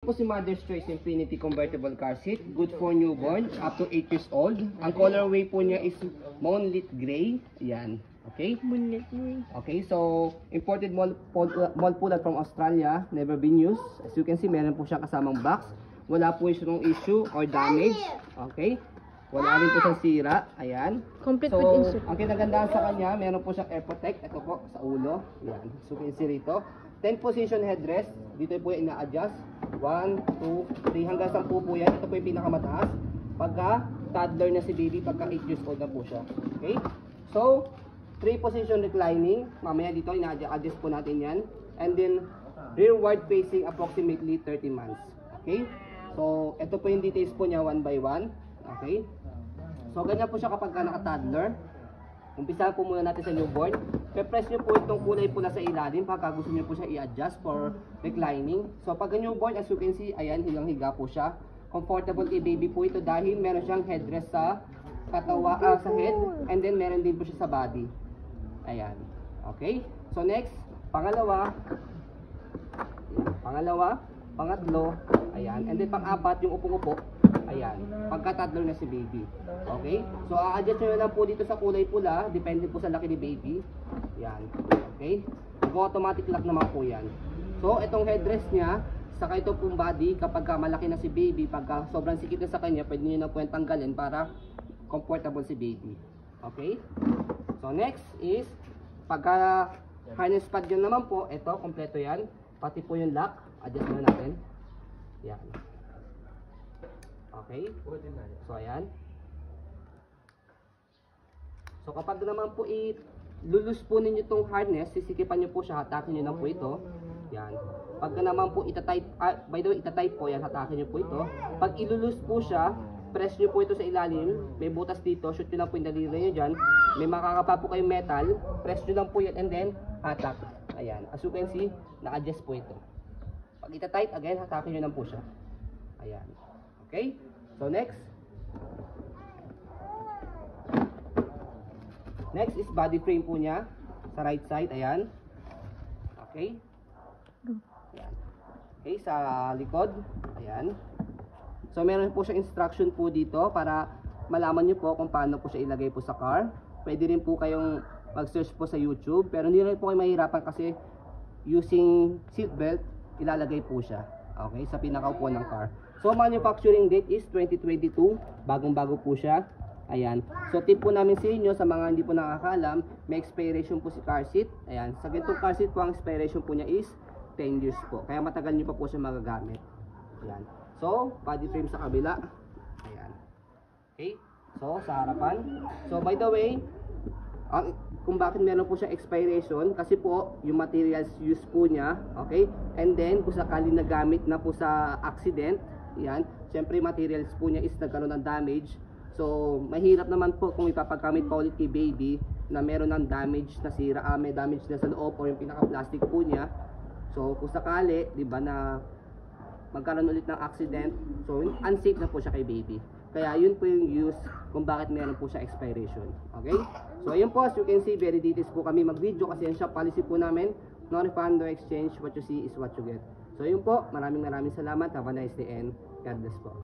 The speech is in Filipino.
Po si Mother's Choice Infinity Convertible Car Seat, good for newborn, up to 8 years old. Ang colorway po niya is Moonlit Gray. Yan. Okay? Moonlit Gray. Okay, so imported mold pulad from Australia, never been used. As you can see, meron po siyang kasamang box. Wala po siyang issue or damage. Okay? Wala rin po siyang sira. Ayan. Complete So, with insert. ang kinagandahan sa kanya, meron po siyang air protect. Ito po, sa ulo. Yan. So, you can see rito. 10 position headrest. Dito po yung ina-adjust. 1, 2, 3, hanggang 10 po yan. Ito po yung pinakamataas. Pagka toddler na si baby, pagka 8 years old na po siya. Okay? So, 3 position reclining. Mamaya dito, ina-adjust po natin yan. And then, rearward facing approximately 30 months. Okay? So, ito po yung details po niya 1 by 1. Okay? So, ganyan po siya kapag naka-toddler. Umpisahan po muna natin sa newborn. Pe-press nyo po itong kulay pula sa ilalim pagka gusto nyo po siya i-adjust for reclining. So pag newborn, as you can see, ayan, higang-higa po siya. Comfortable i-baby po ito dahil meron siyang headrest sa sa head, and then meron din po siya sa body. Ayan. Okay? So next, pangalawa, pangatlo, ayan, and then pang-apat, yung upong-upo. Ayan, pagka-toddler na si baby. Okay? So, a-adjust nyo lang po dito sa kulay pula. Depende po sa laki ni baby. Ayan. Okay? Automatic lock naman po yan. So, itong headrest niya, saka ito pong body, kapag malaki na si baby, pagka sobrang sikip na sa kanya, pwede nyo na po yung tanggalin para comfortable si baby. Okay? So, next is, pagka harness pad yun naman po, ito, kompleto yan. Pati po yung lock. Adjust na natin. Yan. Okay? So, ayan. So, kapag naman po lulus po ninyo itong harness, sisikipan nyo po siya, hatakin nyo na po ito. Yan. Pag naman po itatype, by the way, itatype po yan, hatakin nyo po ito. Pag ilulus po siya, press nyo po ito sa ilalim, may butas dito, shoot nyo lang po yung daliri nyo dyan. May makakapa po kayong metal, press nyo lang po yan, and then, hatak. Ayan. As you can see, na-adjust po ito. Pag itatype, again, hatakin nyo lang po siya. Ayan. Okay? So next. Next is body frame po niya sa right side, ayan. Okay? Ayan. Okay, sa likod, ayan. So meron po siya instruction po dito para malaman niyo po kung paano po siya ilagay po sa car. Pwede rin po kayong mag-search po sa YouTube, pero hindi rin po kayo mahirapan kasi using seatbelt, ilalagay po siya. Okay, sa pinakaupuan ng car. So, manufacturing date is 2022. Bagong-bago po siya. Ayan. So, tip po namin sa inyo, sa mga hindi po nakakaalam, may expiration po si car seat. Ayan. Sa ganitong car seat po, ang expiration po niya is 10 years po. Kaya matagal nyo pa po siya magagamit. Ayan. So, body frame sa kabila. Ayan. Okay. So, sa harapan. So, by the way, kung bakit meron po siya expiration, kasi po yung materials used po niya, okay, and then kung sakali nagamit na po sa accident, yan, syempre materials po niya is nagkaroon ng damage. So mahirap naman po kung ipapagamit pa ulit kay baby na meron ng damage na sira, may damage na sa loob o yung pinaka plastic po niya. So kung sakali, di ba, na magkaroon ulit ng accident, so unsafe na po siya kay baby. Kaya yun po yung use kung bakit meron po siya expiration. Okay? So ayun po, as you can see, very details po kami mag-video kasi yan siya policy po namin. No refund, no exchange. What you see is what you get. So ayun po, maraming salamat. Have a nice day and God bless po.